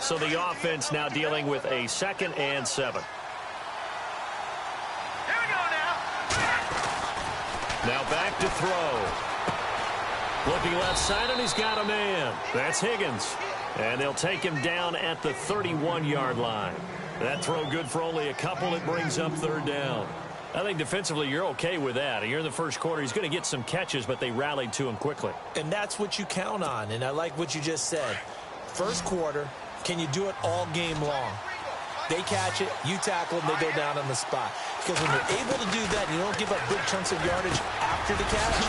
So the offense now dealing with a 2nd and 7. Here we go now. Now back to throw. Looking left side, and he's got a man. That's Higgins. And they'll take him down at the 31-yard line. That throw good for only a couple. It brings up 3rd down. I think defensively you're okay with that. You're in the first quarter. He's going to get some catches, but they rallied to him quickly. And that's what you count on, and I like what you just said. First quarter, can you do it all game long? They catch it, you tackle them, they go down on the spot. Because when you're able to do that, and you don't give up big chunks of yardage after the catch,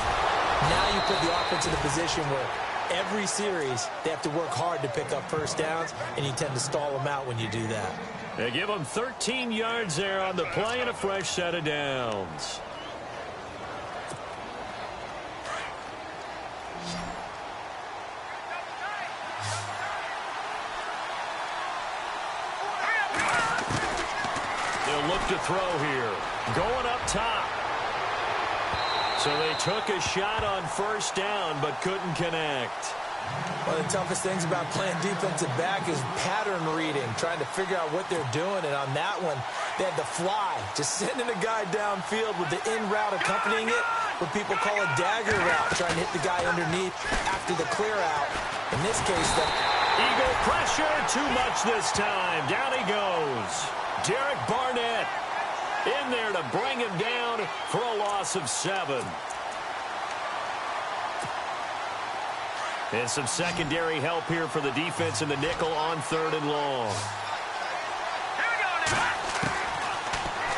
now you put the offense in a position where every series they have to work hard to pick up first downs, and you tend to stall them out when you do that. They give them 13 yards there on the play and a fresh set of downs. They'll look to throw here. Going up top. So they took a shot on first down but couldn't connect. One of the toughest things about playing defensive back is pattern reading, trying to figure out what they're doing. And on that one, they had to fly, just sending a guy downfield with the in route accompanying it, what people call a dagger route, trying to hit the guy underneath after the clear out. In this case, the Eagle pressure, too much this time. Down he goes. Derek Barnett in there to bring him down for a loss of 7. And some secondary help here for the defense in the nickel on 3rd and long.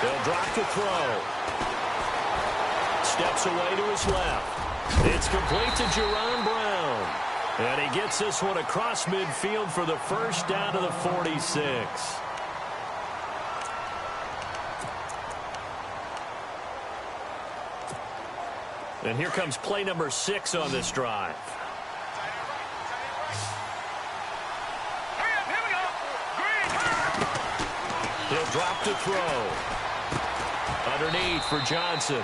They'll drop to throw. Steps away to his left. It's complete to Jerron Brown. And he gets this one across midfield for the first down to the 46. And here comes play number 6 on this drive. He'll drop to throw. Underneath for Johnson.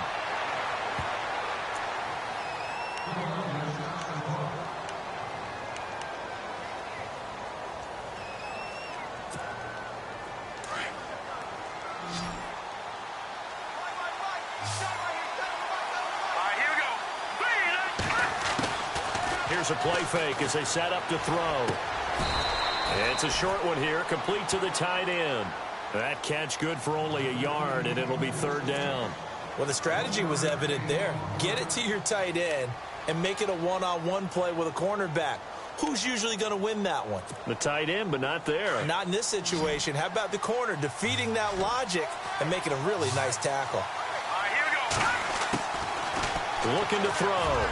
Here's a play fake as they set up to throw. It's a short one here, complete to the tight end. That catch good for only a yard, and it'll be 3rd down. Well, the strategy was evident there. Get it to your tight end and make it a one-on-one play with a cornerback. Who's usually going to win that one? The tight end, but not there. Not in this situation. How about the corner defeating that logic and making a really nice tackle? Here we go. Looking to throw.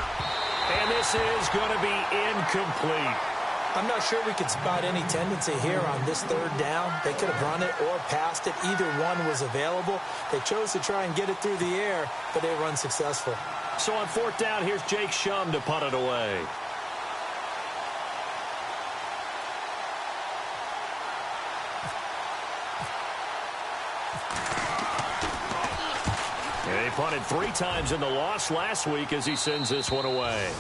And this is going to be incomplete. I'm not sure we could spot any tendency here on this 3rd down. They could have run it or passed it. Either one was available. They chose to try and get it through the air, but they were unsuccessful. So on 4th down, here's Jake Shum to punt it away. And he punted 3 times in the loss last week as he sends this one away.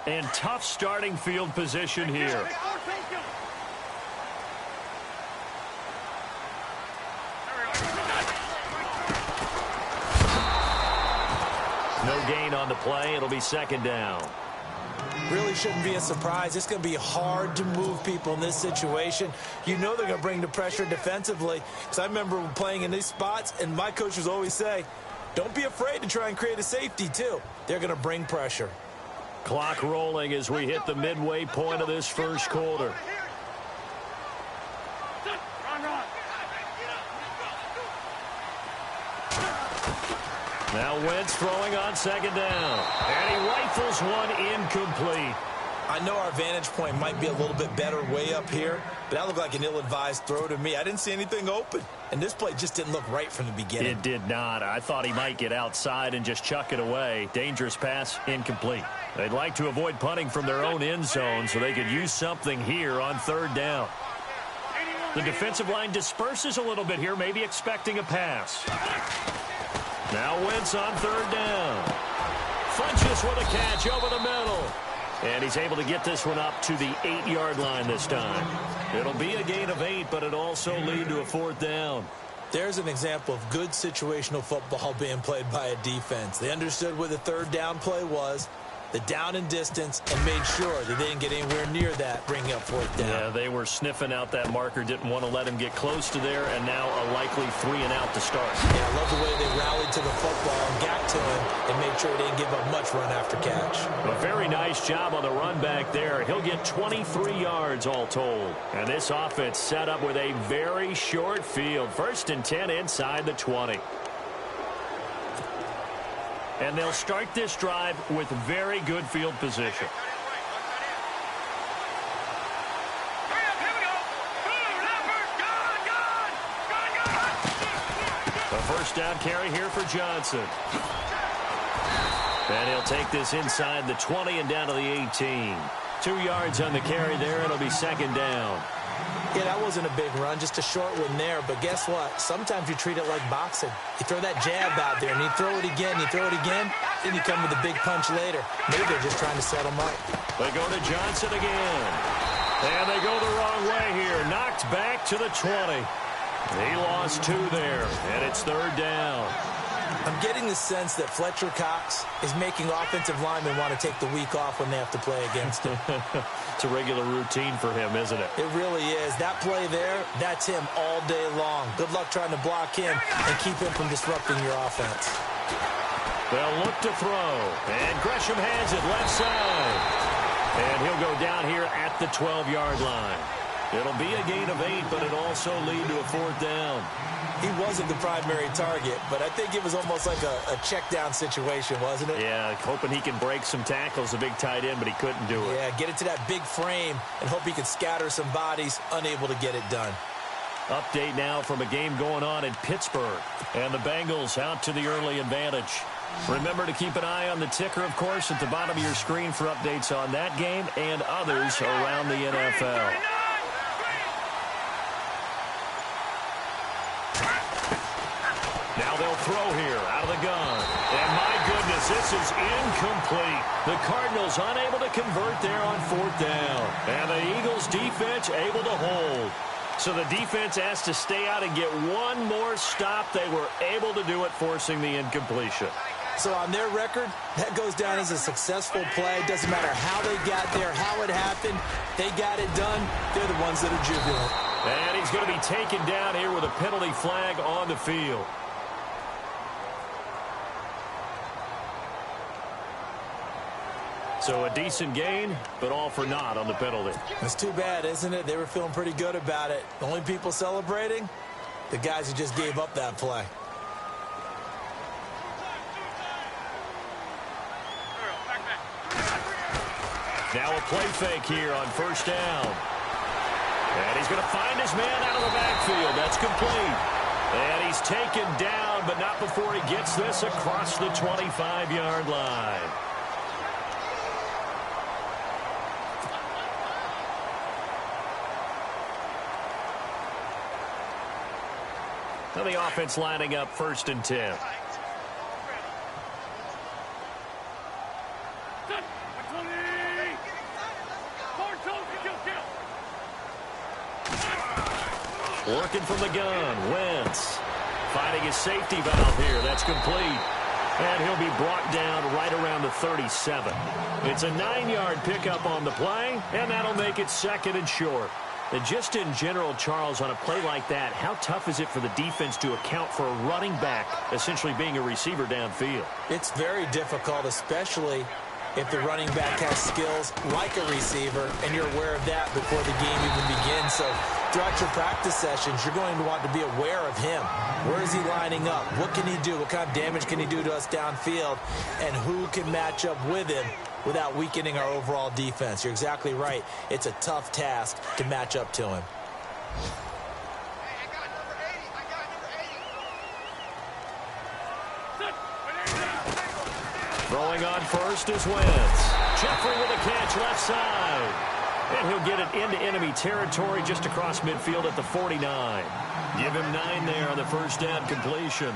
And tough starting field position here. No gain on the play. It'll be 2nd down. Really shouldn't be a surprise. It's going to be hard to move people in this situation. You know they're going to bring the pressure defensively. Because I remember playing in these spots, and my coaches always say, don't be afraid to try and create a safety, too. They're going to bring pressure. Clock rolling as we hit the midway point of this first quarter. Now Wentz throwing on 2nd down. And he rifles one incomplete. I know our vantage point might be a little bit better way up here, but that looked like an ill-advised throw to me. I didn't see anything open, and this play just didn't look right from the beginning. It did not. I thought he might get outside and just chuck it away. Dangerous pass, incomplete. They'd like to avoid punting from their own end zone so they could use something here on third down. The defensive line disperses a little bit here, maybe expecting a pass. Now Wentz on third down. Funches with a catch over the middle. And he's able to get this one up to the 8-yard line this time. It'll be a gain of 8, but it'll also lead to a fourth down. There's an example of good situational football being played by a defense. They understood where the third down play was, the down and distance, and made sure that they didn't get anywhere near that, bringing up fourth down. Yeah, they were sniffing out that marker, didn't want to let him get close to there, and now a likely 3-and-out to start. Yeah, I love the way they rallied to the football and got to him and made sure they didn't give up much run after catch. A very nice job on the run back there. He'll get 23 yards all told. And this offense set up with a very short field. 1st and 10 inside the 20. And they'll start this drive with very good field position. A first down carry here for Johnson. And he'll take this inside the 20 and down to the 18. 2 yards on the carry there. It'll be second down. Yeah, that wasn't a big run, just a short one there. But guess what? Sometimes you treat it like boxing. You throw that jab out there, and you throw it again, then you come with a big punch later. Maybe they're just trying to set them up. They go to Johnson again. And they go the wrong way here. Knocked back to the 20. He lost 2 there, and it's third down. I'm getting the sense that Fletcher Cox is making offensive linemen want to take the week off when they have to play against him. It's a regular routine for him, isn't it? It really is. That play there, that's him all day long. Good luck trying to block him and keep him from disrupting your offense. They'll look to throw. And Gresham has it left side. And he'll go down here at the 12-yard line. It'll be a gain of 8, but it'll also lead to a fourth down. He wasn't the primary target, but I think it was almost like a check-down situation, wasn't it? Yeah, hoping he can break some tackles, a big tight end, but he couldn't do it. Yeah, get it to that big frame and hope he could scatter some bodies, unable to get it done. Update now from a game going on in Pittsburgh. And the Bengals out to the early advantage. Remember to keep an eye on the ticker, of course, at the bottom of your screen for updates on that game and others around the NFL. Now they'll throw here out of the gun. And my goodness, this is incomplete. The Cardinals unable to convert there on fourth down. And the Eagles defense able to hold. So the defense has to stay out and get one more stop. They were able to do it, forcing the incompletion. So on their record, that goes down as a successful play. Doesn't matter how they got there, how it happened. They got it done. They're the ones that are jubilant. And he's going to be taken down here with a penalty flag on the field. So a decent gain, but all for naught on the penalty. It's too bad, isn't it? They were feeling pretty good about it. The only people celebrating, the guys who just gave up that play. Now a play fake here on first down. And he's going to find his man out of the backfield. That's complete. And he's taken down, but not before he gets this across the 25-yard line. Now the offense lining up 1st and 10. Working from the gun, Wentz. Finding his safety valve here. That's complete. And he'll be brought down right around the 37. It's a 9-yard pickup on the play, and that'll make it 2nd and short. And just in general, Charles, on a play like that, how tough is it for the defense to account for a running back essentially being a receiver downfield? It's very difficult, especially if the running back has skills like a receiver, and you're aware of that before the game even begins. So throughout your practice sessions, you're going to want to be aware of him. Where is he lining up? What can he do? What kind of damage can he do to us downfield? And who can match up with him without weakening our overall defense? You're exactly right. It's a tough task to match up to him. Throwing on first is Wentz. Jeffrey with a catch left side. And he'll get it into enemy territory just across midfield at the 49. Give him 9 there on the first down completion.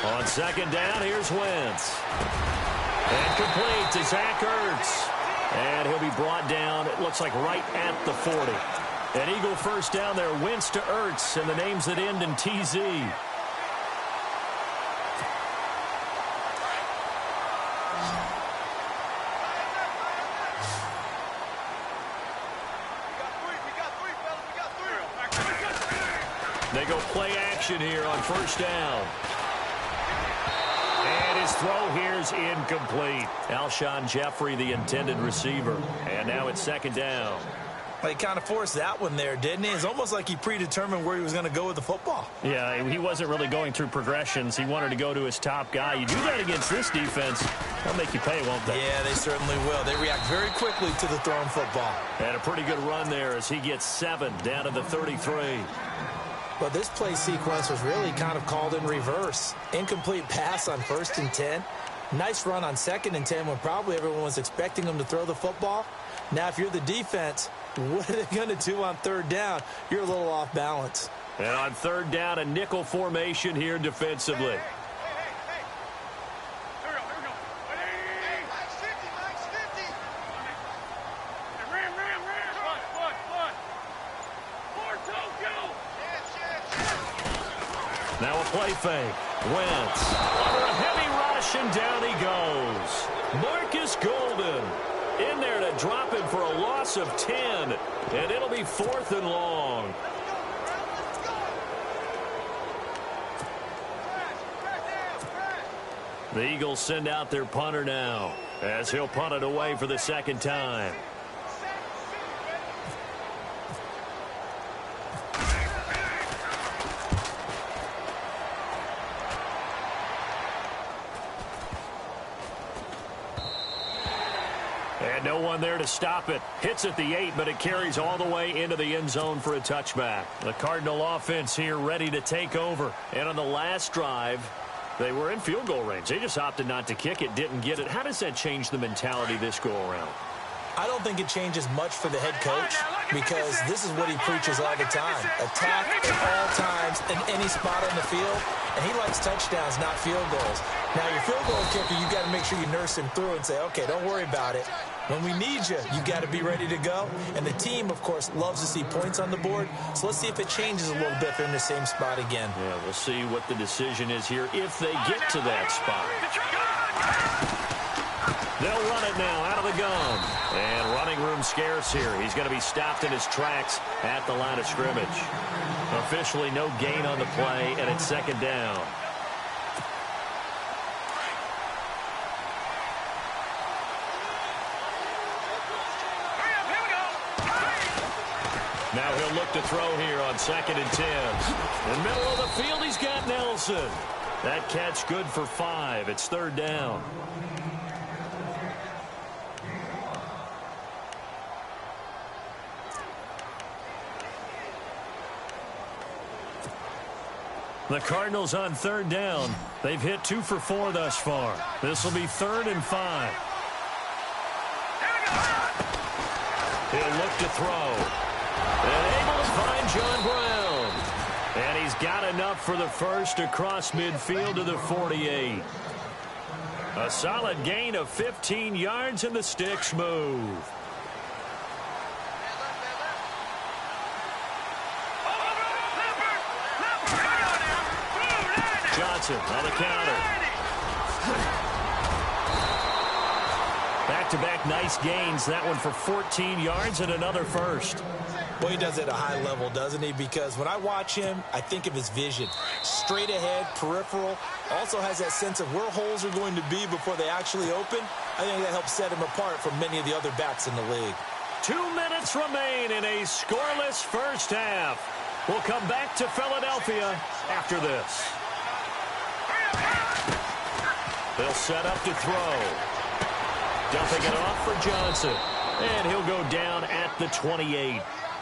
On second down, here's Wentz. And complete to Zach Ertz. And he'll be brought down, it looks like right at the 40. An Eagle first down there, Wentz to Ertz, and the names that end in TZ. They go play action here on first down. And his throw here's incomplete. Alshon Jeffrey, the intended receiver. And now it's second down. Well, he kind of forced that one there, didn't he? It's almost like he predetermined where he was going to go with the football. Yeah, he wasn't really going through progressions. He wanted to go to his top guy. You do that against this defense, they'll make you pay, won't they? Yeah, they certainly will. They react very quickly to the thrown football. And a pretty good run there as he gets 7 down to the 33. Well, this play sequence was really kind of called in reverse. Incomplete pass on 1st and 10. Nice run on 2nd and 10 when probably everyone was expecting him to throw the football. Now, if you're the defense, what are they going to do on 3rd down? You're a little off balance. And on 3rd down, a nickel formation here defensively. Now a play fake. Wentz under a heavy rush, and down he goes. Marcus Golden in there to drop him for a loss of 10. And it'll be 4th and long. The Eagles send out their punter now as he'll punt it away for the 2nd time. And no one there to stop it. Hits at the 8, but it carries all the way into the end zone for a touchback. The Cardinal offense here ready to take over. And on the last drive, they were in field goal range. They just opted not to kick it, didn't get it. How does that change the mentality this go-around? I don't think it changes much for the head coach because this is what he preaches all the time. Attack at all times in any spot on the field, and he likes touchdowns, not field goals. Now, your field goal kicker, you got to make sure you nurse him through and say, okay, don't worry about it. When we need you, you got to be ready to go. And the team, of course, loves to see points on the board. So let's see if it changes a little bit if they're in the same spot again. Yeah, we'll see what the decision is here if they get to that spot. They'll run it now out of the gun. And running room scarce here. He's going to be stopped in his tracks at the line of scrimmage. Officially no gain on the play, and it's 2nd down. Now he'll look to throw here on 2nd and 10. In the middle of the field, he's got Nelson. That catch good for 5. It's 3rd down. The Cardinals on 3rd down. They've hit 2 for 4 thus far. This will be 3rd and 5. He'll look to throw. And able to find John Brown. And he's got enough for the first across midfield to the 48. A solid gain of 15 yards, and the sticks move. Johnson on the counter. Back-to-back nice gains. That one for 14 yards and another first. Well, he does it at a high level, doesn't he? Because when I watch him, I think of his vision. Straight ahead, peripheral. Also has that sense of where holes are going to be before they actually open. I think that helps set him apart from many of the other backs in the league. 2 minutes remain in a scoreless first half. We'll come back to Philadelphia after this. They'll set up to throw. Dumping it off for Johnson. And he'll go down at the 28.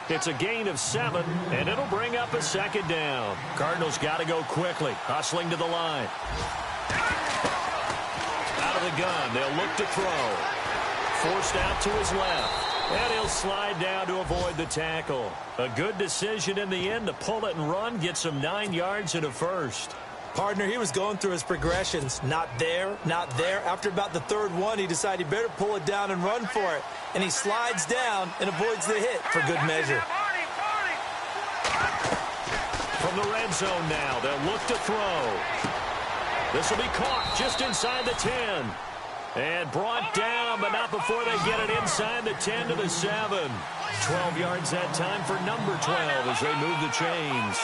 It's a gain of 7, and it'll bring up a second down. Cardinals got to go quickly, hustling to the line. Out of the gun, they'll look to throw. Forced out to his left. And he'll slide down to avoid the tackle. A good decision in the end to pull it and run, get some 9 yards and a first. Partner, he was going through his progressions. Not there, not there. After about the third one, he decided he better pull it down and run for it. And he slides down and avoids the hit for good measure. From the red zone now, they'll look to throw. This will be caught just inside the 10. And brought down, but not before they get it inside the 10 to the 7. 12 yards that time for number 12 as they move the chains.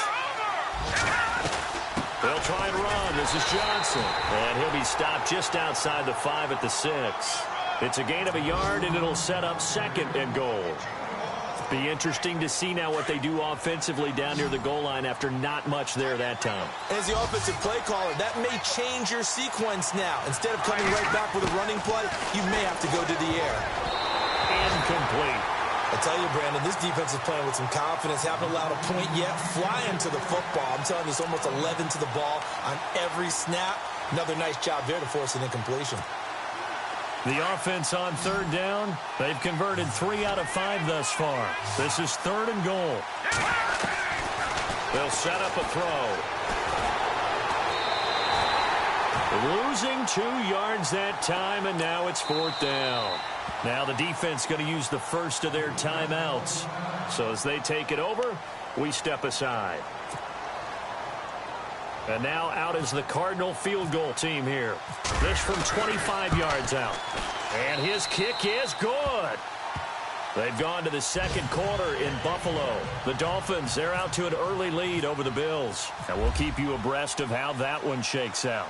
They'll try and run. This is Johnson. And he'll be stopped just outside the 5 at the 6. It's a gain of a yard, and it'll set up 2nd and goal. Be interesting to see now what they do offensively down near the goal line after not much there that time. As the offensive play caller, that may change your sequence now. Instead of coming right back with a running play, you may have to go to the air. Incomplete. I tell you, Brandon, this defense is playing with some confidence. Haven't allowed a point yet. Flying to the football. I'm telling you, it's almost 11 to the ball on every snap. Another nice job there to force an incompletion. The offense on 3rd down. They've converted 3 out of 5 thus far. This is 3rd and goal. They'll set up a throw. Losing 2 yards that time, and now it's 4th down. Now the defense going to use the first of their timeouts. So as they take it over, we step aside. And now out is the Cardinal field goal team here. This from 25 yards out. And his kick is good. They've gone to the 2nd quarter in Buffalo. The Dolphins, they're out to an early lead over the Bills. And we'll keep you abreast of how that one shakes out.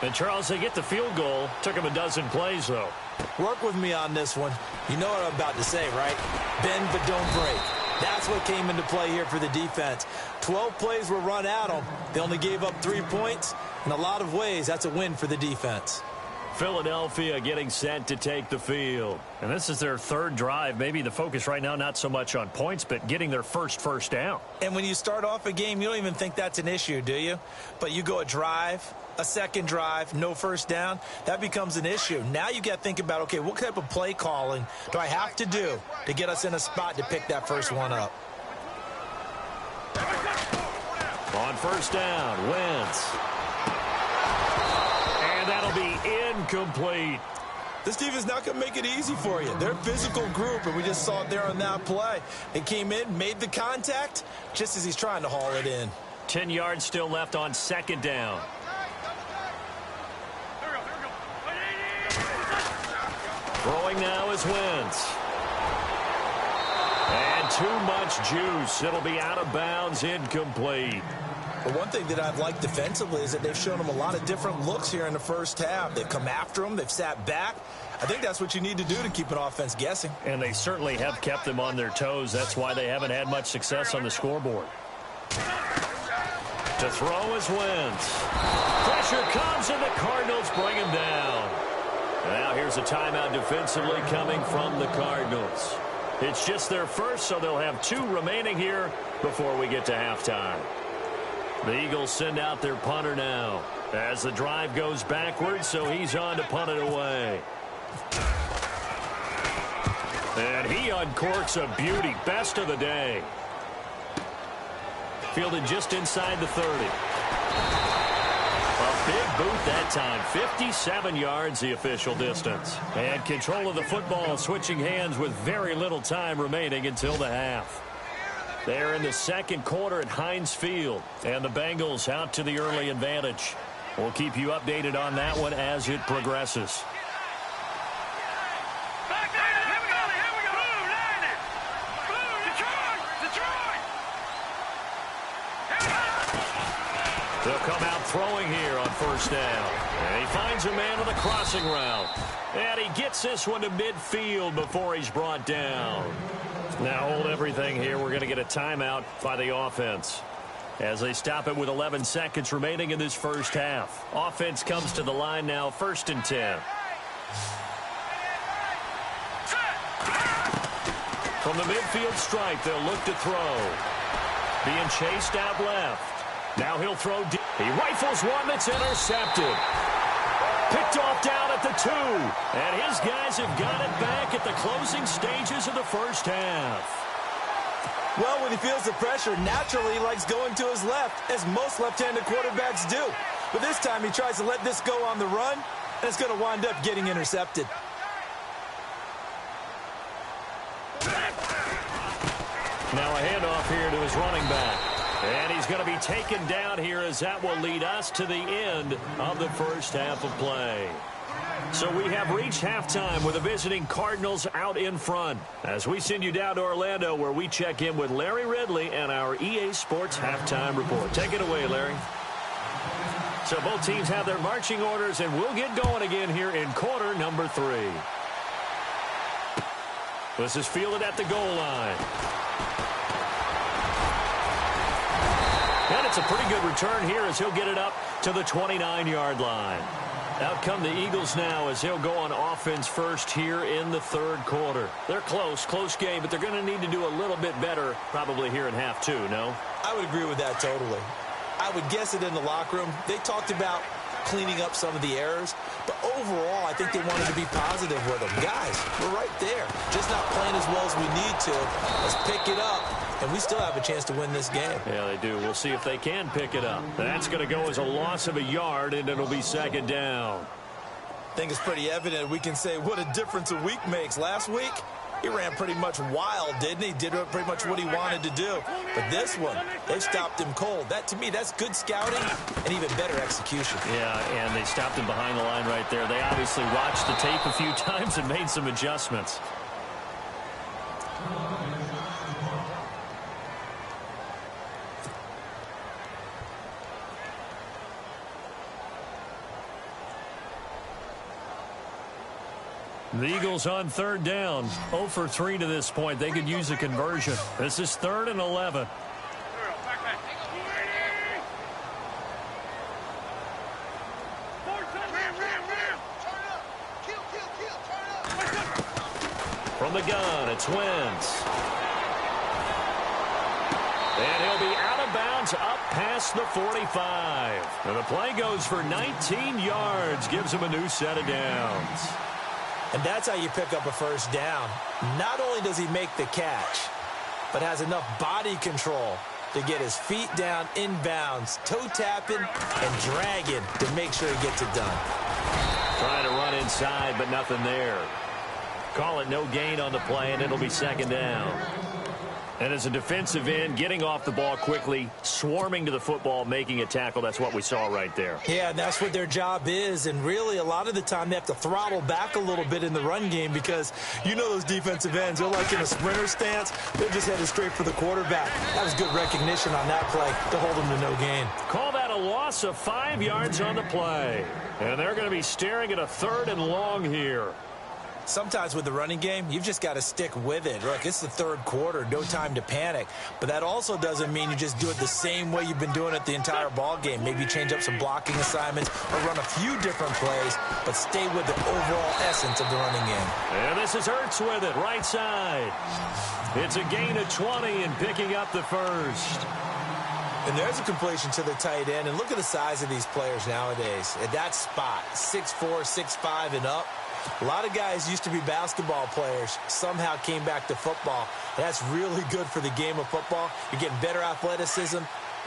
And, Charles, they get the field goal. Took them a dozen plays, though. Work with me on this one. You know what I'm about to say, right? Bend but don't break. That's what came into play here for the defense. 12 plays were run at them. They only gave up 3 points. In a lot of ways, that's a win for the defense. Philadelphia getting set to take the field. And this is their 3rd drive. Maybe the focus right now not so much on points, but getting their first down. And when you start off a game, you don't even think that's an issue, do you? But you go a drive, a 2nd drive, no first down, that becomes an issue. Now you got to think about, okay, what type of play calling do I have to do to get us in a spot to pick that first one up? On 1st down, Wentz. And that'll be incomplete. This defense not going to make it easy for you. They're a physical group, and we just saw it there on that play. They came in, made the contact, just as he's trying to haul it in. 10 yards still left on 2nd down. Throwing now is Wentz. And too much juice. It'll be out of bounds, incomplete. But one thing that I've liked defensively is that they've shown them a lot of different looks here in the first half. They've come after them. They've sat back. I think that's what you need to do to keep an offense guessing. And they certainly have kept them on their toes. That's why they haven't had much success on the scoreboard. To throw is Wentz. Pressure comes, and the Cardinals bring him down. Now here's a timeout defensively coming from the Cardinals. It's just their first, so they'll have 2 remaining here before we get to halftime. The Eagles send out their punter now as the drive goes backwards, so he's on to punt it away. And he uncorks a beauty. Best of the day. Fielded just inside the 30. A big boot that time. 57 yards the official distance. And control of the football switching hands with very little time remaining until the half. They're in the 2nd quarter at Heinz Field. And the Bengals out to the early advantage. We'll keep you updated on that one as it progresses. They'll come out throwing here on first down. And he finds a man on the crossing route. And he gets this one to midfield before he's brought down. Now hold everything here. We're going to get a timeout by the offense as they stop it with 11 seconds remaining in this first half. Offense comes to the line now, 1st and 10. From the midfield stripe, they'll look to throw. Being chased out left. Now he'll throw deep. He rifles one that's intercepted. Picked off down at the 2. And his guys have got it back at the closing stages of the first half. Well, when he feels the pressure, naturally he likes going to his left, as most left-handed quarterbacks do. But this time he tries to let this go on the run, and it's going to wind up getting intercepted. Now a handoff here to his running back. And he's going to be taken down here as that will lead us to the end of the first half of play. So we have reached halftime with the visiting Cardinals out in front as we send you down to Orlando where we check in with Larry Ridley and our EA Sports Halftime Report. Take it away, Larry. So both teams have their marching orders, and we'll get going again here in quarter number 3. This is fielded at the goal line. And it's a pretty good return here as he'll get it up to the 29-yard line. Out come the Eagles now as they'll go on offense first here in the third quarter. They're close game, but they're going to need to do a little bit better probably here in half 2, no? I would agree with that totally. I would guess it in the locker room. They talked about cleaning up some of the errors, but overall, I think they wanted to be positive with them. Guys, we're right there. Just not playing as well as we need to. Let's pick it up, and we still have a chance to win this game. Yeah, they do. We'll see if they can pick it up. That's going to go as a loss of a yard, and it'll be 2nd down. I think it's pretty evident we can say what a difference a week makes. Last week, he ran pretty much wild, didn't he? Did pretty much what he wanted to do. But this one, they stopped him cold. That, to me, that's good scouting and even better execution. Yeah, and they stopped him behind the line right there. They obviously watched the tape a few times and made some adjustments. The Eagles on 3rd down. 0 for 3 to this point. They could use a conversion. This is 3rd and 11. From the gun, it's Wentz. And he'll be out of bounds up past the 45. And the play goes for 19 yards. Gives him a new set of downs. And that's how you pick up a first down. Not only does he make the catch, but has enough body control to get his feet down inbounds, toe tapping and dragging to make sure he gets it done. Trying to run inside, but nothing there. Call it no gain on the play, and it'll be 2nd down. And as a defensive end, getting off the ball quickly, swarming to the football, making a tackle, that's what we saw right there. Yeah, that's what their job is. And really, a lot of the time, they have to throttle back a little bit in the run game because you know those defensive ends, they're like in a sprinter stance. They're just headed straight for the quarterback. That was good recognition on that play to hold them to no gain. Call that a loss of 5 yards on the play. And they're going to be staring at a 3rd and long here. Sometimes with the running game, you've just got to stick with it. Look, it's the 3rd quarter, no time to panic. But that also doesn't mean you just do it the same way you've been doing it the entire ball game. Maybe change up some blocking assignments or run a few different plays, but stay with the overall essence of the running game. And this is Ertz with it, right side. It's a gain of 20 and picking up the first. And there's a completion to the tight end. And look at the size of these players nowadays. At that spot, 6'4", 6'5", and up. A lot of guys used to be basketball players, somehow came back to football. That's really good for the game of football. You're getting better athleticism,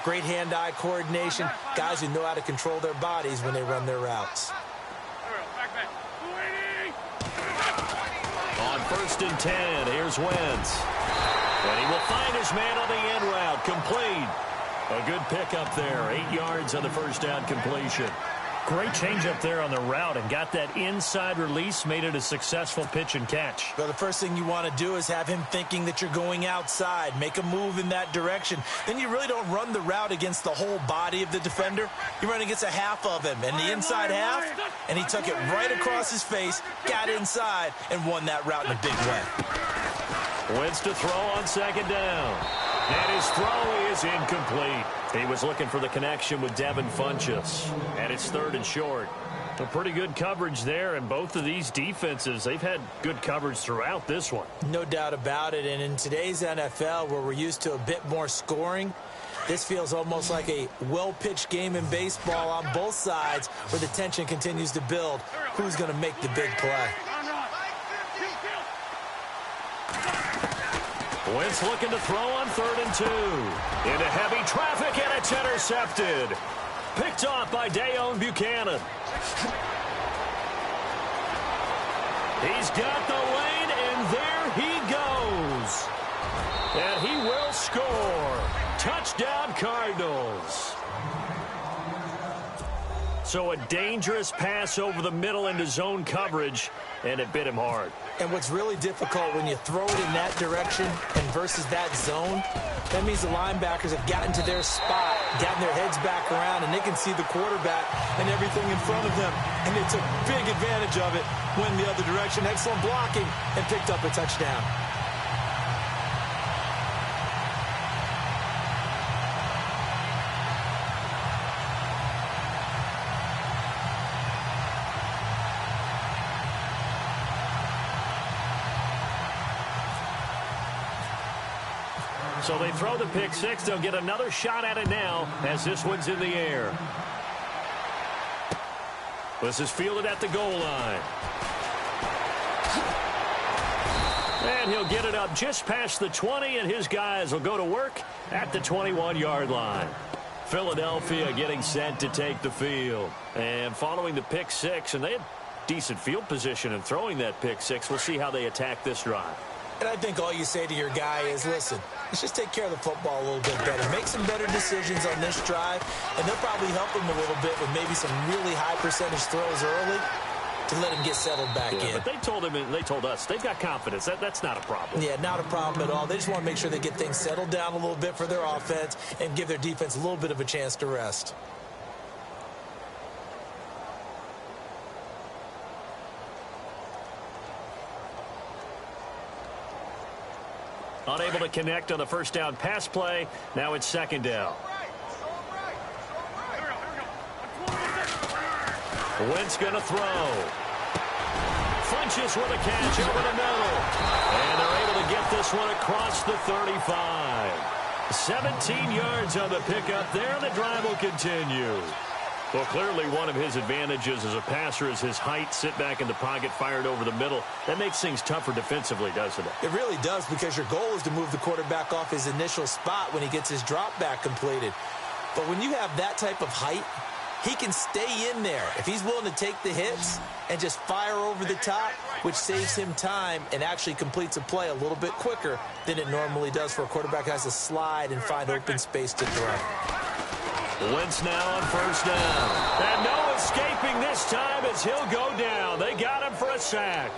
great hand-eye coordination, guys who know how to control their bodies when they run their routes. On 1st and 10, here's Wentz. And he will find his man on the end route, complete. A good pickup there, 8 yards on the first down completion. Great change up there on the route and got that inside release, made it a successful pitch and catch. Well, the first thing you want to do is have him thinking that you're going outside, make a move in that direction. Then you really don't run the route against the whole body of the defender. You run against a half of him, and the inside half, and he took it right across his face, got inside, and won that route in a big way. Wentz to throw on second down. And his throw is incomplete. He was looking for the connection with Devin Funchess. And it's 3rd and short. A pretty good coverage there, and both of these defenses, they've had good coverage throughout this one. No doubt about it, and in today's NFL, where we're used to a bit more scoring, this feels almost like a well-pitched game in baseball on both sides, where the tension continues to build. Who's going to make the big play? Wentz looking to throw on 3rd and 2. Into heavy traffic, and it's intercepted. Picked off by Dayon Buchanan. He's got the lane, and there he goes. And he will score. Touchdown, Cardinals. So a dangerous pass over the middle into zone coverage, and it bit him hard. And what's really difficult when you throw it in that direction and versus that zone, that means the linebackers have gotten to their spot, gotten their heads back around, and they can see the quarterback and everything in front of them. And they took big advantage of it, went the other direction, excellent blocking, and picked up a touchdown. So they throw the pick six. They'll get another shot at it now as this one's in the air. This is fielded at the goal line. And he'll get it up just past the 20, and his guys will go to work at the 21-yard line. Philadelphia getting set to take the field. And following the pick six, and they had decent field position in throwing that pick six. We'll see how they attack this drive. And I think all you say to your guy is, listen, let's just take care of the football a little bit better. Make some better decisions on this drive, and they'll probably help him a little bit with maybe some really high percentage throws early to let him get settled back in. But they told him, and they told us, they've got confidence. That's not a problem. Yeah, not a problem at all. They just want to make sure they get things settled down a little bit for their offense and give their defense a little bit of a chance to rest. Unable to connect on the first down pass play. Now it's second down. Wentz going to throw. Funchess with a catch over the middle. And they're able to get this one across the 35. 17 yards on the pickup there, and the drive will continue. Well, clearly one of his advantages as a passer is his height. Sit back in the pocket, fired over the middle. That makes things tougher defensively, doesn't it? It really does, because your goal is to move the quarterback off his initial spot when he gets his drop back completed. But when you have that type of height, he can stay in there if he's willing to take the hits and just fire over the top, which saves him time and actually completes a play a little bit quicker than it normally does for a quarterback who has to slide and find open space to throw. Wentz now on first down. And no escaping this time as he'll go down. They got him for a sack.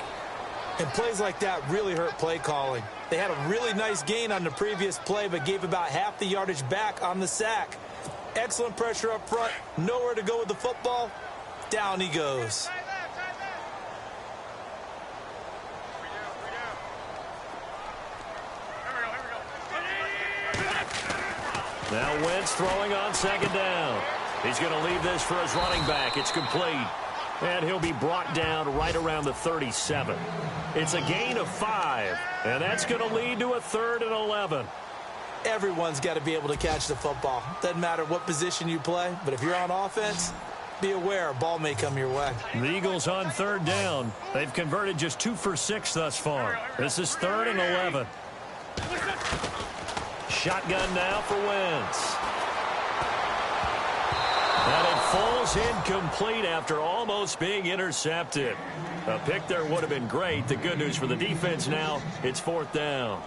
And plays like that really hurt play calling. They had a really nice gain on the previous play, but gave about half the yardage back on the sack. Excellent pressure up front. Nowhere to go with the football. Down he goes. Now Wentz throwing on second down. He's going to leave this for his running back. It's complete. And he'll be brought down right around the 37. It's a gain of 5. And that's going to lead to a 3rd and 11. Everyone's got to be able to catch the football. Doesn't matter what position you play, but if you're on offense, be aware a ball may come your way. The Eagles on 3rd down. They've converted just 2 for 6 thus far. This is 3rd and 11. Shotgun now for Wentz. And it falls incomplete after almost being intercepted. A pick there would have been great. The good news for the defense now, it's 4th down.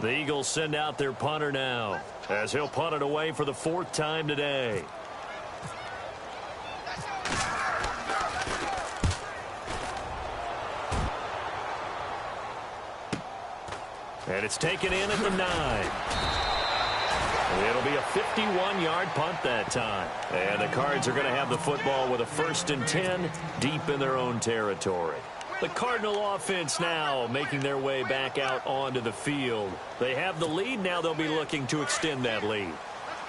The Eagles send out their punter now, as he'll punt it away for the 4th time today. And it's taken in at the 9. It'll be a 51-yard punt that time. And the Cards are going to have the football with a 1st and 10 deep in their own territory. The Cardinal offense now making their way back out onto the field. They have the lead. Now they'll be looking to extend that lead.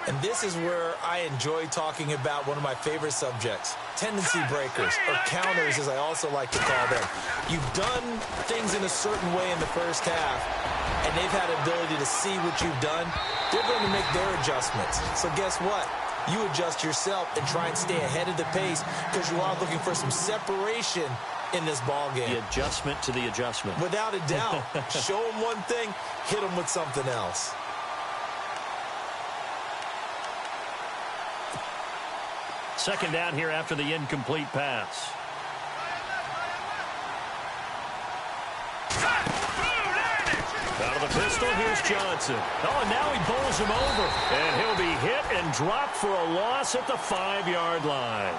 And this is where I enjoy talking about one of my favorite subjects, tendency breakers, or counters as I also like to call them. You've done things in a certain way in the first half, and they've had ability to see what you've done. They're going to make their adjustments. So guess what? You adjust yourself and try and stay ahead of the pace because you are looking for some separation in this ball game. The adjustment to the adjustment. Without a doubt. Show them one thing, hit them with something else. Second down here after the incomplete pass. Out of the pistol, here's Johnson. Oh, and now he bowls him over. And he'll be hit and dropped for a loss at the 5-yard line.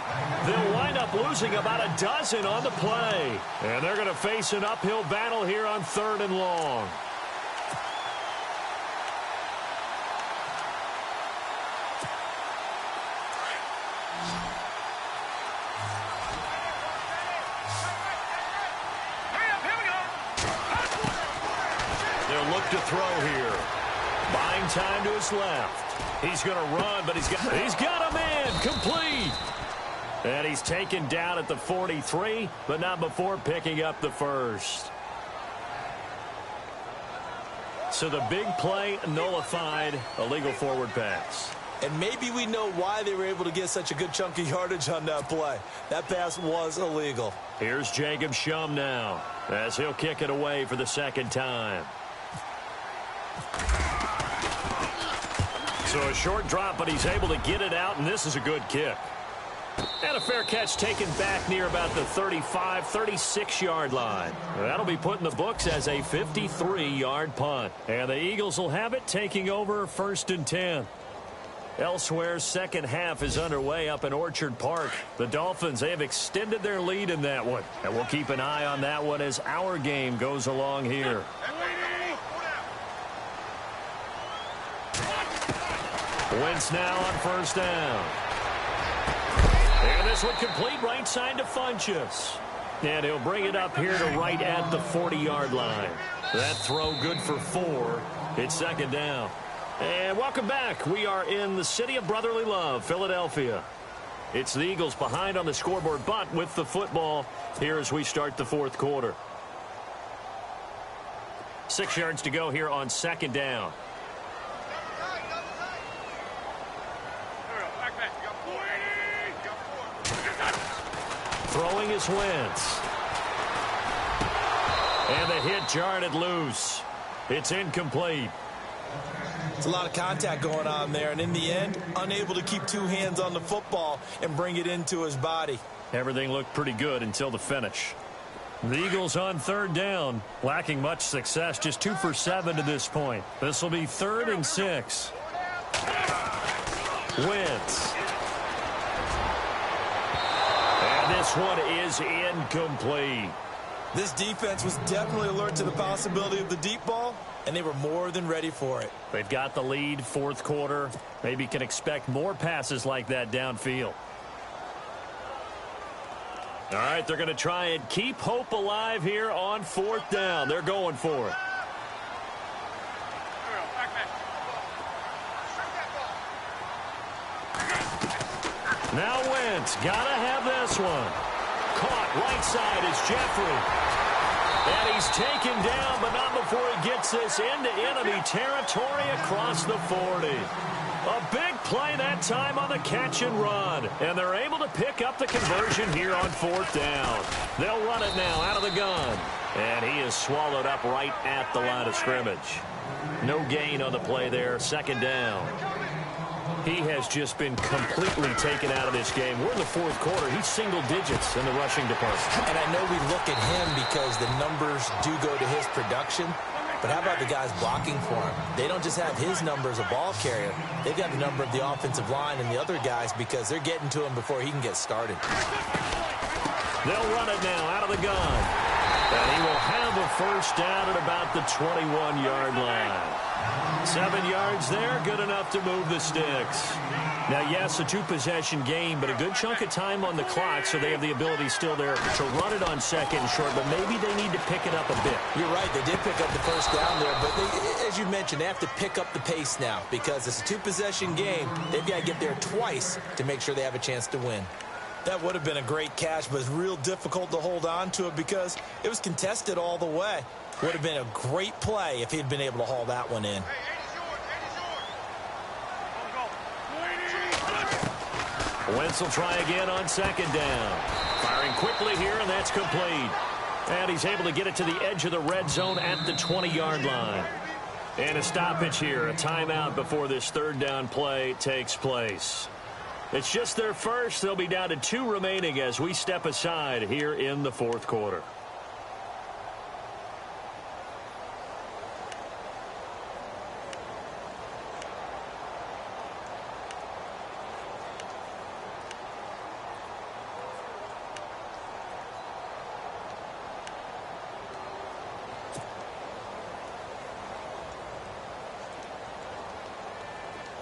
They'll wind up losing about a dozen on the play. And they're going to face an uphill battle here on 3rd and long. To throw here. Buying time to his left. He's going to run, but he's got a man complete. And he's taken down at the 43, but not before picking up the 1st. So the big play nullified, a legal forward pass. And maybe we know why they were able to get such a good chunk of yardage on that play. That pass was illegal. Here's Jacob Shum now, as he'll kick it away for the 2nd time. So a short drop, but he's able to get it out, and this is a good kick. And a fair catch taken back near about the 35, 36-yard line. That'll be put in the books as a 53-yard punt. And the Eagles will have it, taking over 1st and 10. Elsewhere, second half is underway up in Orchard Park. The Dolphins, they have extended their lead in that one. And we'll keep an eye on that one as our game goes along here. Wentz now on 1st down. And this one complete right side to Funchess. And he'll bring it up here to right at the 40-yard line. That throw good for 4. It's 2nd down. And welcome back. We are in the city of brotherly love, Philadelphia. It's the Eagles behind on the scoreboard, but with the football here as we start the 4th quarter. 6 yards to go here on 2nd down. Throwing is Wentz. And the hit jarred it loose. It's incomplete. It's a lot of contact going on there, and in the end, unable to keep 2 hands on the football and bring it into his body. Everything looked pretty good until the finish. The Eagles on 3rd down, lacking much success, just 2 for 7 to this point. This will be 3rd and 6. Wentz. And this one is incomplete. This defense was definitely alert to the possibility of the deep ball, and they were more than ready for it. They've got the lead, 4th quarter. Maybe can expect more passes like that downfield. All right, they're going to try and keep hope alive here on 4th down. They're going for it. Now Wentz, gotta have this one. Caught right side is Jeffrey. And he's taken down, but not before he gets this into enemy territory across the 40. A big play that time on the catch and run. And they're able to pick up the conversion here on 4th down. They'll run it now out of the gun. And he is swallowed up right at the line of scrimmage. No gain on the play there, 2nd down. He has just been completely taken out of this game. We're in the 4th quarter. He's single digits in the rushing department. And I know we look at him because the numbers do go to his production. But how about the guys blocking for him? They don't just have his number as a ball carrier. They've got the number of the offensive line and the other guys because they're getting to him before he can get started. They'll run it now out of the gun. And he will have a first down at about the 21-yard line. 7 yards there, good enough to move the sticks. Now, yes, a two-possession game, but a good chunk of time on the clock, so they have the ability still there to run it on second and short, but maybe they need to pick it up a bit. You're right, they did pick up the first down there, but as you mentioned, they have to pick up the pace now because it's a two-possession game. They've got to get there twice to make sure they have a chance to win. That would have been a great catch, but it's real difficult to hold on to it because it was contested all the way. Would have been a great play if he'd been able to haul that one in. Wentz will try again on second down. Firing quickly here, and that's complete. And he's able to get it to the edge of the red zone at the 20-yard line. And a stoppage here, a timeout before this third down play takes place. It's just their first. They'll be down to 2 remaining as we step aside here in the fourth quarter.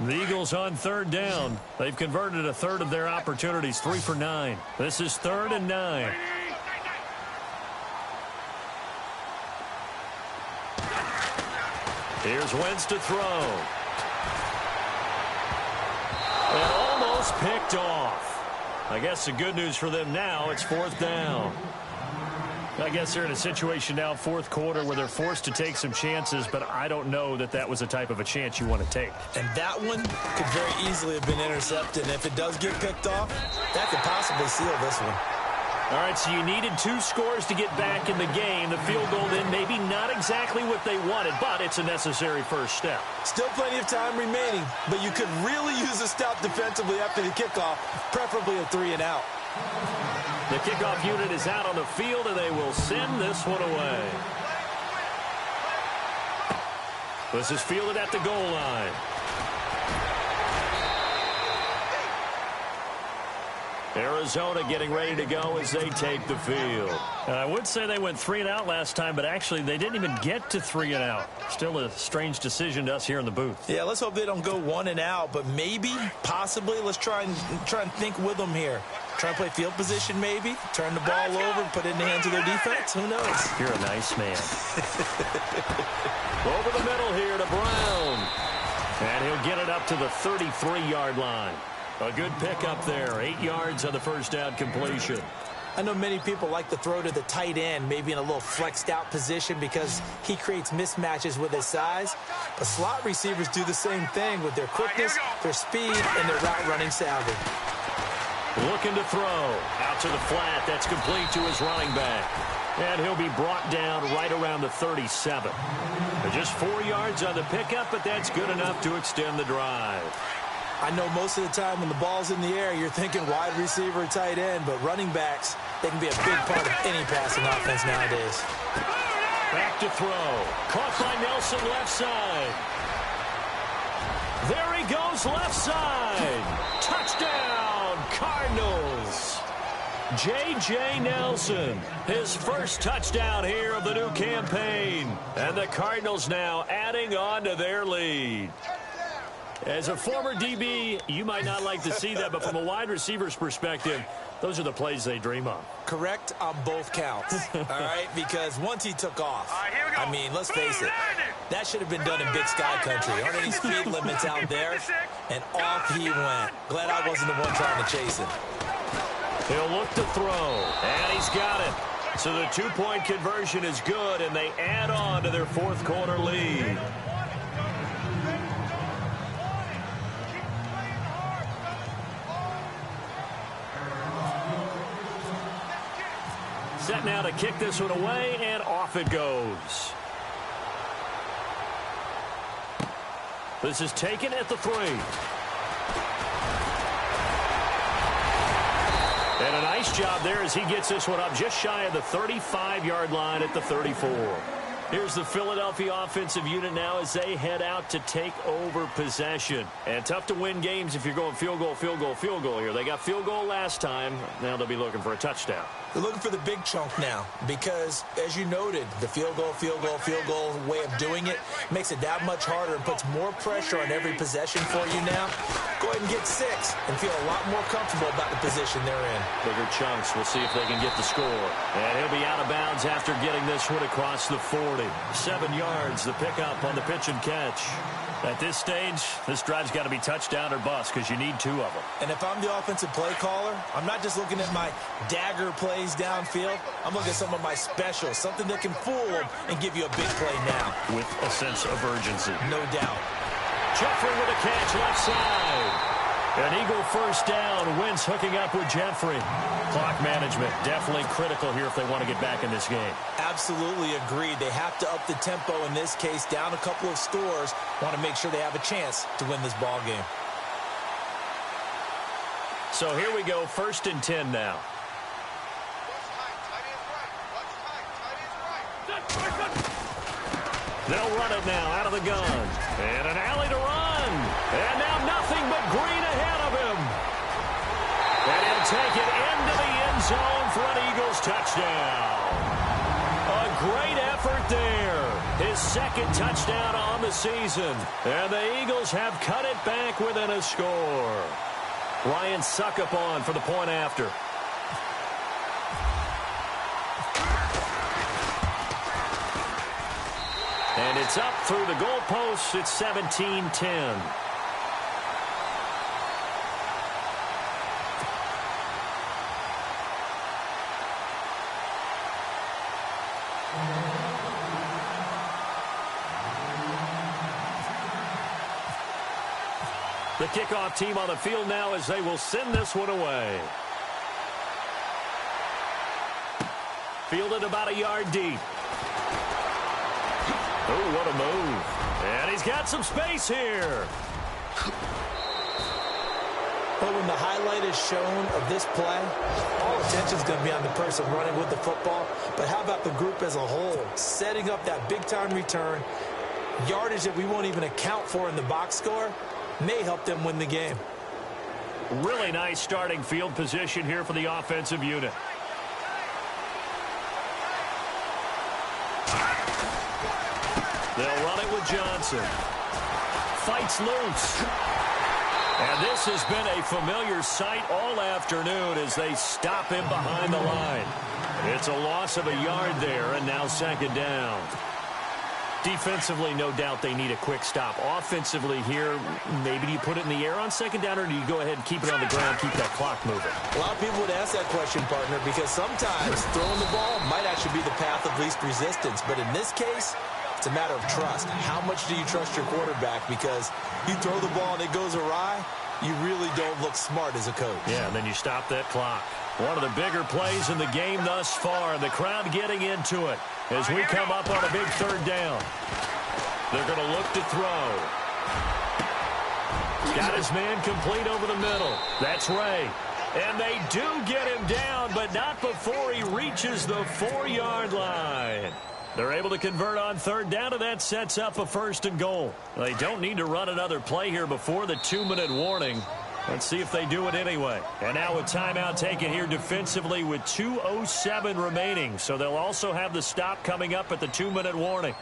The Eagles on third down. They've converted a third of their opportunities, 3 for 9. This is 3rd and 9. Here's Wentz to throw. And almost picked off. I guess the good news for them now, it's 4th down. I guess they're in a situation now, fourth quarter, where they're forced to take some chances, but I don't know that that was the type of a chance you want to take. And that one could very easily have been intercepted. And if it does get picked off, that could possibly seal this one. All right, so you needed 2 scores to get back in the game. The field goal then maybe not exactly what they wanted, but it's a necessary first step. Still plenty of time remaining, but you could really use a stop defensively after the kickoff, preferably a 3 and out. The kickoff unit is out on the field, and they will send this one away. This is fielded at the goal line. Arizona getting ready to go as they take the field. And I would say they went 3 and out last time, but actually they didn't even get to 3 and out. Still a strange decision to us here in the booth. Yeah, let's hope they don't go 1 and out, but maybe, possibly, let's try and think with them here. Try and play field position maybe, turn the ball over, put it in the hands of their defense. Who knows? You're a nice man. Over the middle here to Brown. And he'll get it up to the 33-yard line. A good pickup there. 8 yards on the first down completion. I know many people like to throw to the tight end, maybe in a little flexed out position because he creates mismatches with his size. But slot receivers do the same thing with their quickness, their speed, and their route running savvy. Looking to throw. Out to the flat. That's complete to his running back. And he'll be brought down right around the 37. Just 4 yards on the pickup, but that's good enough to extend the drive. I know most of the time when the ball's in the air, you're thinking wide receiver, tight end, but running backs, they can be a big part of any passing offense nowadays. Back to throw. Caught by Nelson left side. There he goes left side. Touchdown, Cardinals. J.J. Nelson, his first touchdown here of the new campaign. And the Cardinals now adding on to their lead. As a former DB, you might not like to see that, but from a wide receiver's perspective, those are the plays they dream of. Correct on both counts, all right? Because once he took off, I mean, let's face it, that should have been done in Big Sky country. Aren't any speed limits out there? And off he went. Glad I wasn't the one trying to chase him. He'll look to throw, and he's got it. So the two-point conversion is good, and they add on to their fourth quarter lead. Set now to kick this one away, and off it goes. This is taken at the 3. And a nice job there as he gets this one up just shy of the 35-yard line at the 34. Here's the Philadelphia offensive unit now as they head out to take over possession. And tough to win games if you're going field goal, field goal, field goal here. They got field goal last time. Now they'll be looking for a touchdown. They're looking for the big chunk now because, as you noted, the field goal way of doing it makes it that much harder and puts more pressure on every possession for you now. Go ahead and get 6 and feel a lot more comfortable about the position they're in. Bigger chunks. We'll see if they can get the score. And he'll be out of bounds after getting this one across the 40. 7 yards, the pickup on the pitch and catch. At this stage, this drive's got to be touchdown or bust because you need 2 of them. And if I'm the offensive play caller, I'm not just looking at my dagger plays downfield. I'm looking at some of my specials, something that can fool them and give you a big play now. With a sense of urgency. No doubt. Jeffrey with a catch left side. An Eagle first down. Wentz hooking up with Jeffrey. Clock management definitely critical here if they want to get back in this game. Absolutely agreed. They have to up the tempo in this case, down a couple of scores. Want to make sure they have a chance to win this ball game. So here we go, 1st and 10 now. They'll run it now out of the gun. And an alley to run. And now nothing but green ahead of him. And he'll take it into the end zone for an Eagles touchdown. A great effort there. His 2nd touchdown on the season. And the Eagles have cut it back within a score. Ryan Suckup on for the point after. And it's up through the goalposts. It's 17-10. The kickoff team on the field now as they will send this one away. Fielded about a yard deep. Oh, what a move. And he's got some space here. But when the highlight is shown of this play, all attention is going to be on the person running with the football. But how about the group as a whole? Setting up that big-time return, yardage that we won't even account for in the box score, may help them win the game. Really nice starting field position here for the offensive unit. They'll run it with Johnson. Fights loose. And this has been a familiar sight all afternoon as they stop him behind the line. It's a loss of a yard there, and now 2nd down. Defensively, no doubt they need a quick stop. Offensively here, maybe do you put it in the air on 2nd down, or do you go ahead and keep it on the ground, keep that clock moving? A lot of people would ask that question, partner, because sometimes throwing the ball might actually be the path of least resistance. But in this case, it's a matter of trust. How much do you trust your quarterback? Because you throw the ball and it goes awry, you really don't look smart as a coach. Yeah, and then you stop that clock. One of the bigger plays in the game thus far. The crowd getting into it as we come up on a big 3rd down. They're going to look to throw. Got his man complete over the middle. That's Ray. And they do get him down, but not before he reaches the 4-yard line. They're able to convert on 3rd down, and that sets up a 1st and goal. They don't need to run another play here before the 2-minute warning. Let's see if they do it anyway. And now a timeout taken here defensively with 2:07 remaining. So they'll also have the stop coming up at the 2-minute warning.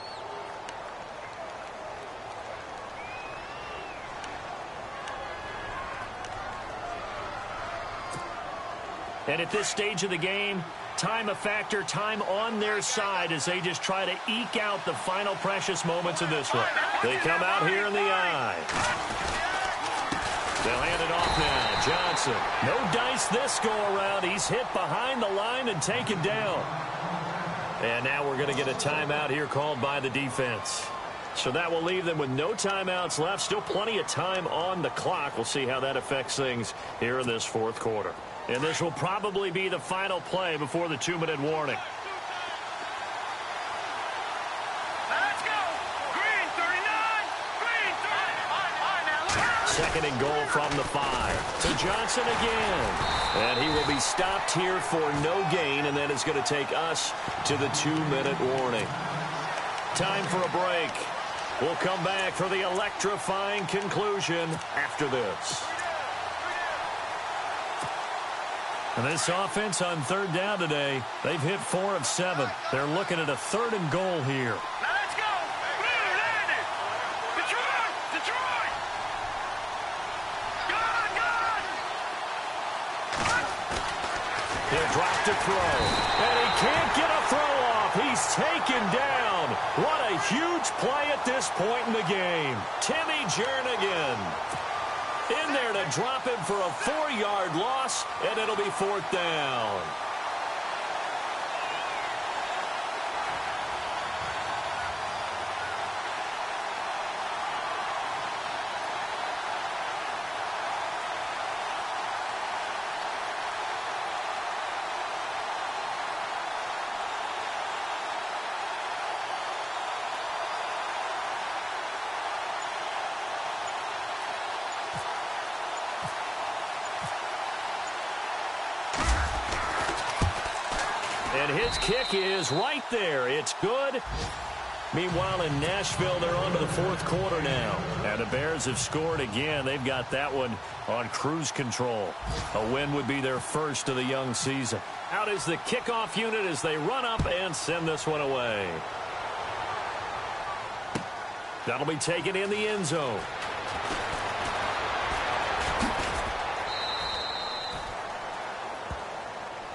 And at this stage of the game, time a factor, time on their side as they just try to eke out the final precious moments of this one. They come out here in the eye. They'll hand it off now. Johnson. No dice this go-around. He's hit behind the line and taken down. And now we're going to get a timeout here called by the defense. So that will leave them with no timeouts left. Still plenty of time on the clock. We'll see how that affects things here in this 4th quarter. And this will probably be the final play before the 2-minute warning. Let's go. Green 39. Green 30. 2nd and goal from the 5. To Johnson again. And he will be stopped here for no gain, and then it's going to take us to the 2-minute warning. time for a break. We'll come back for the electrifying conclusion after this. And this offense on third down today, they've hit 4 of 7. They're looking at a 3rd and goal here. Now let's go. Blue landed. Detroit. Detroit. Gone. He'll drop to throw. And he can't get a throw off. He's taken down. What a huge play at this point in the game. Timmy Jernigan in there to drop him for a 4-yard loss, and it'll be 4th down. And his kick is right there. It's good. Meanwhile, in Nashville, they're on to the 4th quarter now. And the Bears have scored again. They've got that one on cruise control. A win would be their first of the young season. Out is the kickoff unit as they run up and send this one away. That'll be taken in the end zone.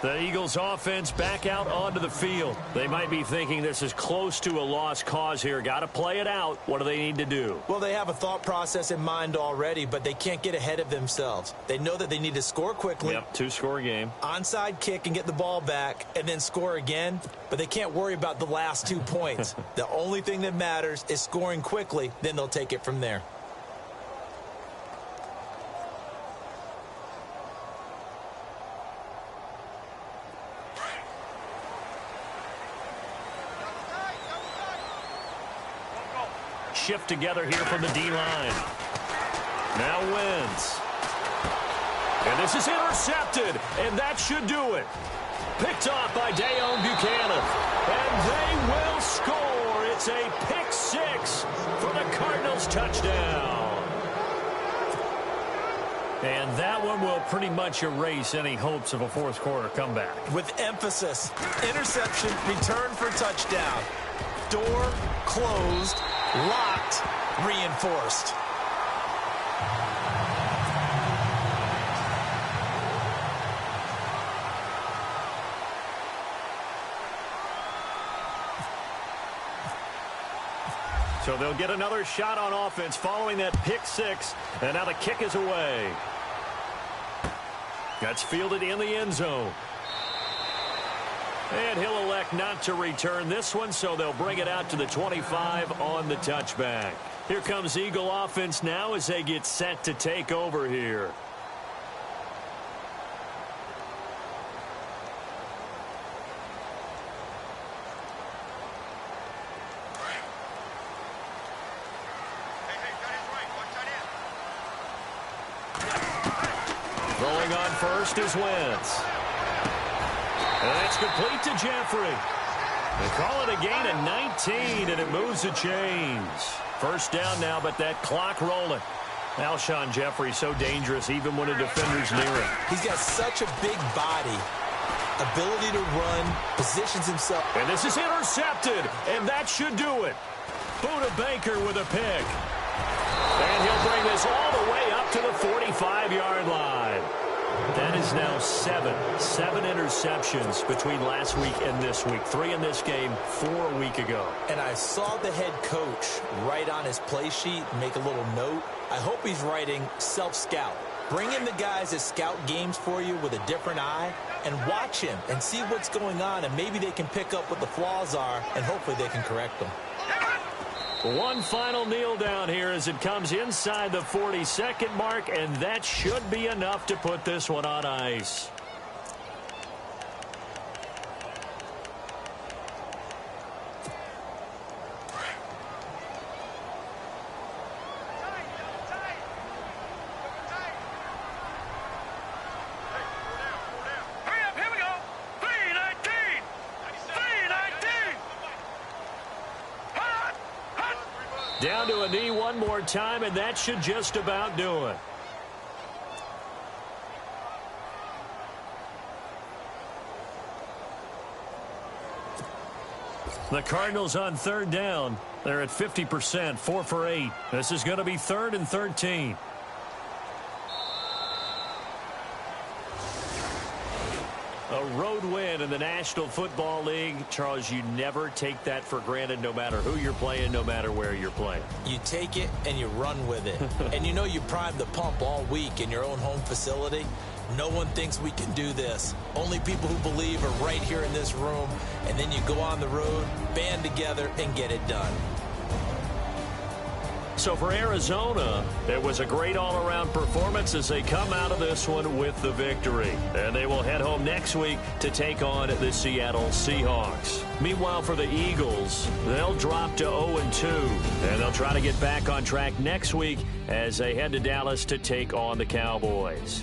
The Eagles offense back out onto the field. They might be thinking this is close to a lost cause here. Got to play it out. What do they need to do? Well, they have a thought process in mind already, but they can't get ahead of themselves. They know that they need to score quickly. Yep, 2-score game. Onside kick and get the ball back and then score again, but they can't worry about the last 2 points. The only thing that matters is scoring quickly, then they'll take it from there. Shift together here from the D-line. Now wins. And this is intercepted, and that should do it. Picked off by Dayon Buchanan. And they will score. It's a pick 6 for the Cardinals touchdown. And that one will pretty much erase any hopes of a 4th quarter comeback. With emphasis, interception, return for touchdown. Door closed, locked, reinforced. So they'll get another shot on offense following that pick 6, and now the kick is away. That's fielded in the end zone. And he'll elect not to return this one, so they'll bring it out to the 25 on the touchback. Here comes Eagle offense now as they get set to take over here. Throwing on first is Wentz. And that's complete to Jeffrey. They call it a gain of 19, and it moves the chains. First down now, but that clock rolling. Alshon Jeffrey so dangerous even when a defender's near him. He's got such a big body, ability to run, positions himself. And this is intercepted, and that should do it. Buda Baker with a pick. And he'll bring this all the way up to the 45-yard line. That is now 7 interceptions between last week and this week. 3 in this game, 4 a week ago. And I saw the head coach write on his play sheet, make a little note. I hope he's writing self-scout. Bring in the guys that scout games for you with a different eye and watch him and see what's going on, and maybe they can pick up what the flaws are, and hopefully they can correct them. One final kneel down here as it comes inside the 40-second mark, and that should be enough to put this one on ice. Down to a knee one more time, and that should just about do it. The Cardinals on third down. They're at 50%, 4 for 8. This is going to be 3rd and 13. A road win in the National Football League. Charles, you never take that for granted no matter who you're playing, no matter where you're playing. You take it and you run with it. And you know you primed the pump all week in your own home facility. No one thinks we can do this. Only people who believe are right here in this room. And then you go on the road, band together, and get it done. So for Arizona, it was a great all-around performance as they come out of this one with the victory. And they will head home next week to take on the Seattle Seahawks. Meanwhile, for the Eagles, they'll drop to 0-2. And they'll try to get back on track next week as they head to Dallas to take on the Cowboys.